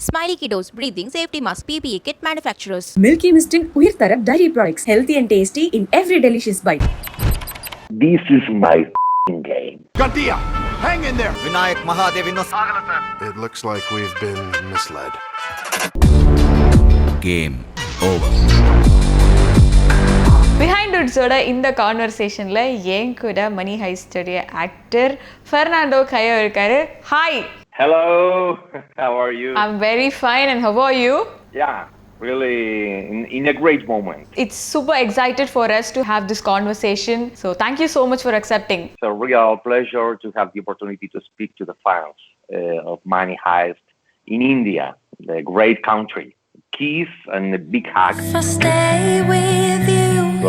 Smiley Kiddos, breathing safety mask, PPE kit manufacturers. Milky Mist in Uyirtharam dairy products. Healthy and tasty in every delicious bite. This is my game. Gantia, hang in there. Vinayak Mahadevinno It looks like we've been misled. game over. Behind உட்ஸோட இந்த கான்வர்சேஷனில் என் கூட மணி ஹைஸ்டோடைய actor Fernando கையோ இருக்காரு. Hi. Hello, how are you? I'm very fine and how are you? Yeah, really in a great moment. It's super excited for us to have this conversation. So thank you so much for accepting. It's a real pleasure to have the opportunity to speak to the fans of Money Heist in India, the great country. Kiss and a big hug.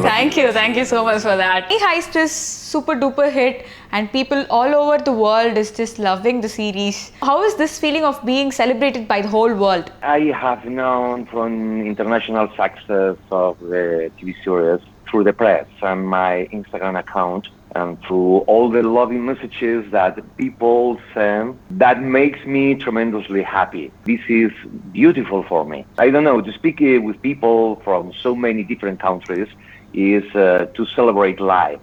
Thank you so much for that. Money Heist is super duper hit and people all over the world is just loving the series. How is this feeling of being celebrated by the whole world? I have known from international success of the TV series through the press and my Instagram account and through all the loving messages that people send. That makes me tremendously happy. This is beautiful for me. I don't know, to speak with people from so many different countries is to celebrate life.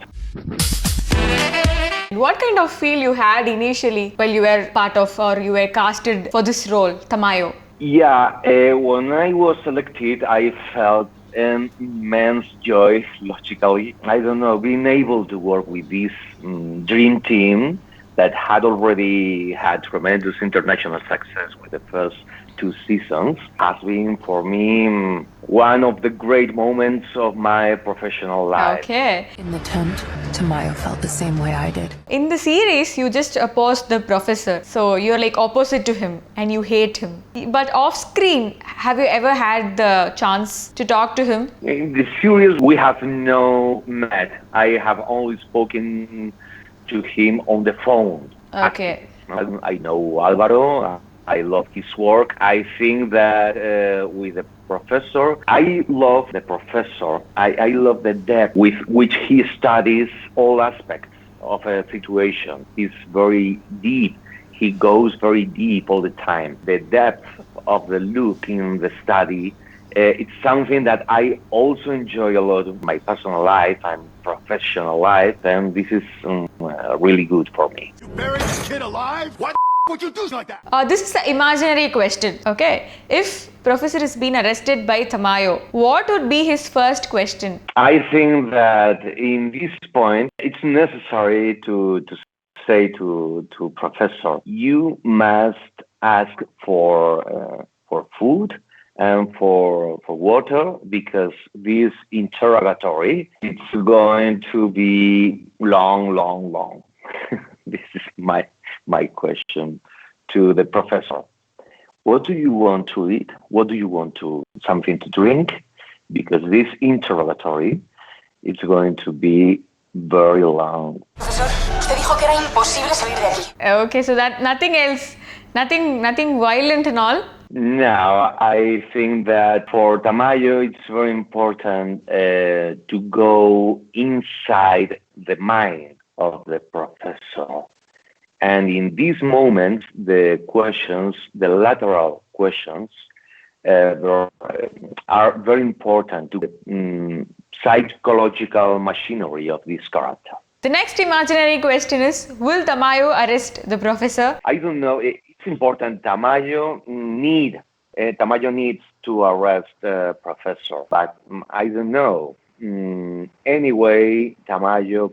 What kind of feel you had initially while you were part of or you were casted for this role, Tamayo? Yeah, when I was selected, I felt an immense joy, logically. I don't know, being able to work with this dream team that had already had tremendous international success with the first 2 seasons has been for me one of the great moments of my professional life. Okay. In the tent, Tamayo felt the same way I did. In the series, you just opposed the professor. So you're like opposite to him and you hate him. But off screen, have you ever had the chance to talk to him? In the series, we have no met. I have only spoken to him on the phone. Okay. I know Alvaro. I love his work. I think that with the professor, I love the professor. I love the depth with which he studies all aspects of a situation. He's very deep. He goes very deep all the time. The depth of the look in the study, it's something that I also enjoy a lot of my personal life and professional life, and this is really good for me. You buried this kid alive? What would you do like that? This is the imaginary question, okay? If Professor has been arrested by Tamayo, what would be his first question? I think that in this point, it's necessary to say to Professor, you must ask for food and for water, because this interrogatory, it's going to be long. This is my question to the professor. What do you want to eat? What do you want something to drink? Because this interrogatory, it's going to be very long. Profesor, usted dijo que era imposible salir de aquí. Okay, so that nothing else, nothing violent and all? Now, I think that for Tamayo, it's very important to go inside the mind of the professor. And in these moments, the questions, the lateral questions, are very important to the psychological machinery of this character. The next imaginary question is, will Tamayo arrest the professor? I don't know. It's important. Tamayo needs to arrest the professor, but I don't know. Anyway, Tamayo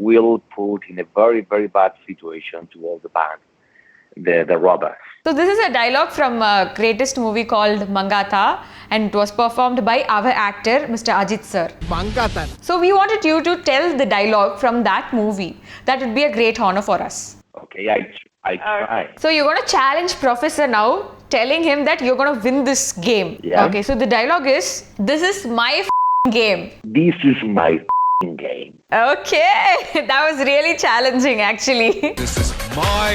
will put in a very, very bad situation to all the band, the robbers. So this is a dialogue from a greatest movie called Mangata, and it was performed by our actor, Mr. Ajit sir. Mangata. So we wanted you to tell the dialogue from that movie. That would be a great honor for us. Okay, I try. So you're going to challenge Professor now, telling him that you're going to win this game. Yeah. Okay, so the dialogue is, this is my game. This is my game. Okay, that was really challenging actually. This is my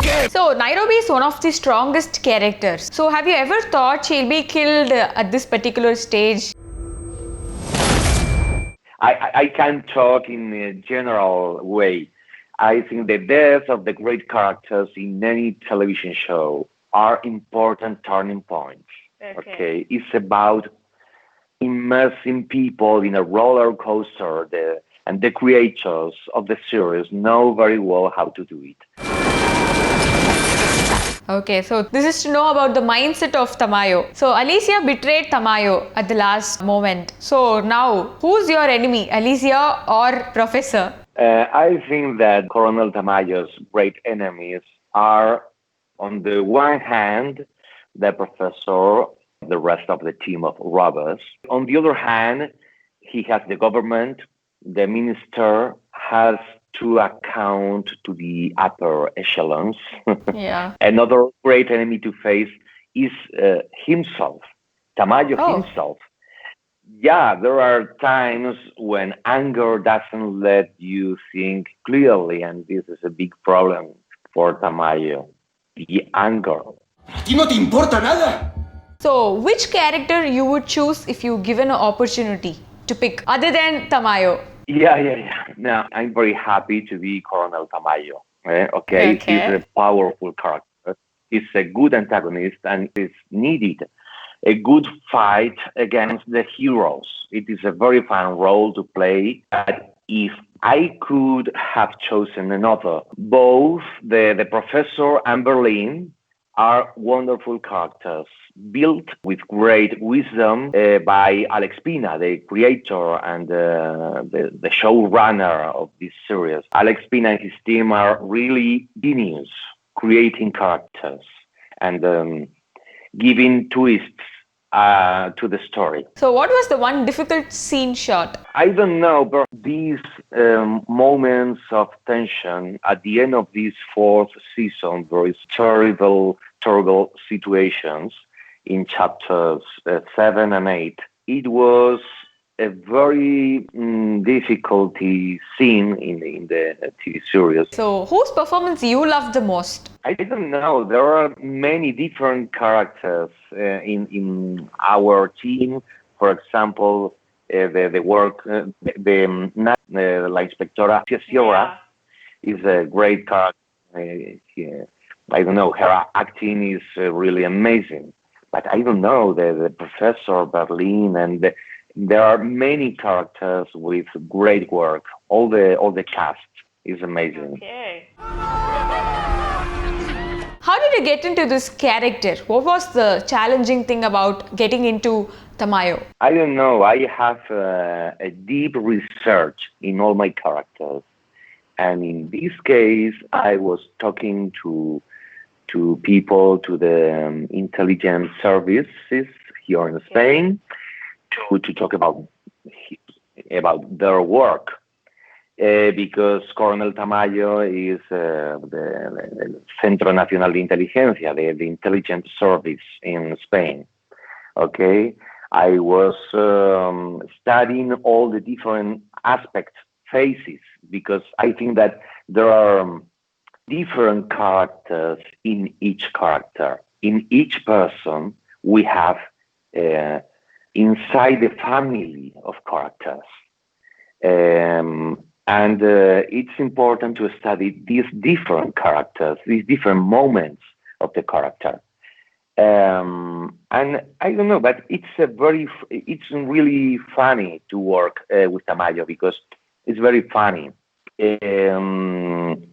game. So Nairobi is one of the strongest characters. So have you ever thought she'll be killed at this particular stage? I can't talk in a general way. I think the death of the great characters in any television show are important turning points. Okay, it's about immersing people in a roller coaster. And the creators of the series know very well how to do it. Okay, so this is to know about the mindset of Tamayo. So Alicia betrayed Tamayo at the last moment. So now, who's your enemy, Alicia or Professor? I think that Colonel Tamayo's great enemies are, on the one hand, the professor, the rest of the team of robbers. On the other hand, he has the government. The minister has to account to the upper echelons. Yeah. Another great enemy to face is himself, Tamayo himself. Yeah, there are times when anger doesn't let you think clearly, and this is a big problem for Tamayo. The anger. ¿Y no te importa nada? So which character you would choose if you given an opportunity to pick other than Tamayo? Yeah. Now, I'm very happy to be Colonel Tamayo. Okay, he's a powerful character. He's a good antagonist, and it's needed a good fight against the heroes. It is a very fun role to play. But if I could have chosen another, both the professor and Berlin are wonderful characters, built with great wisdom by Alex Pina, the creator and the showrunner of this series. Alex Pina and his team are really genius, creating characters and giving twists to the story. So what was the one difficult scene shot? I don't know, but these moments of tension at the end of this fourth season, there is terrible situations in chapters 7 and 8. It was a very difficult scene in the TV series. So whose performance you loved the most? I don't know. There are many different characters in our team. For example, the work, La Inspectora Sierra is a great character. I don't know. Her acting is really amazing. But I don't know. The Professor Berlin and there are many characters with great work. All the cast is amazing. Okay. How did you get into this character? What was the challenging thing about getting into Tamayo? I don't know. I have a deep research in all my characters. And in this case, I was talking to people, to the intelligence services here in Spain, to talk about their work. Because Colonel Tamayo is the Centro Nacional de Inteligencia, the intelligence service in Spain. Okay, I was studying all the different aspects, phases, because I think that there are different characters in each character. In each person, we have inside the family of characters. And it's important to study these different characters, these different moments of the character. And I don't know, but it's really funny to work with Tamayo because it's very funny. And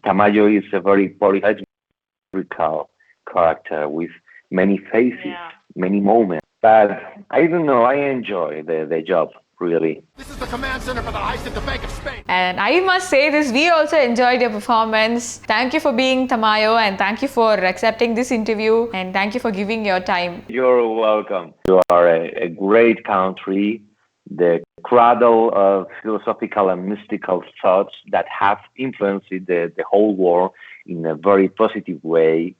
Tamayo is a very political character with many faces, many moments. But I don't know, I enjoy the job. Really. This is the command center for the heist at the Bank of Spain. And I must say this, we also enjoyed your performance. Thank you for being Tamayo and thank you for accepting this interview and thank you for giving your time. You're welcome. You are a great country, the cradle of philosophical and mystical thoughts that have influenced the whole world in a very positive way.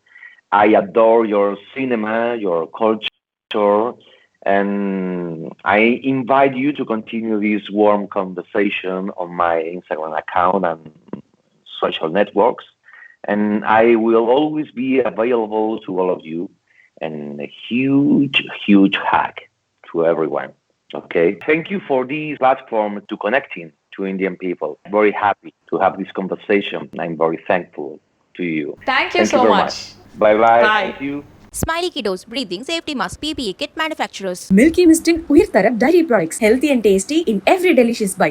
I adore your cinema, your culture, and I invite you to continue this warm conversation on my Instagram account and social networks. And I will always be available to all of you. And a huge, huge hug to everyone. Okay? Thank you for this platform to connecting to Indian people. Very happy to have this conversation. I'm very thankful to you. Thank you Thank you so very much. Bye bye. Bye. Thank you. Smiley Kiddos Breathing Safety Mask PPE Kit Manufacturers. Milky Mist in Uyir Tarap Dairy Products. Healthy and tasty in every delicious bite.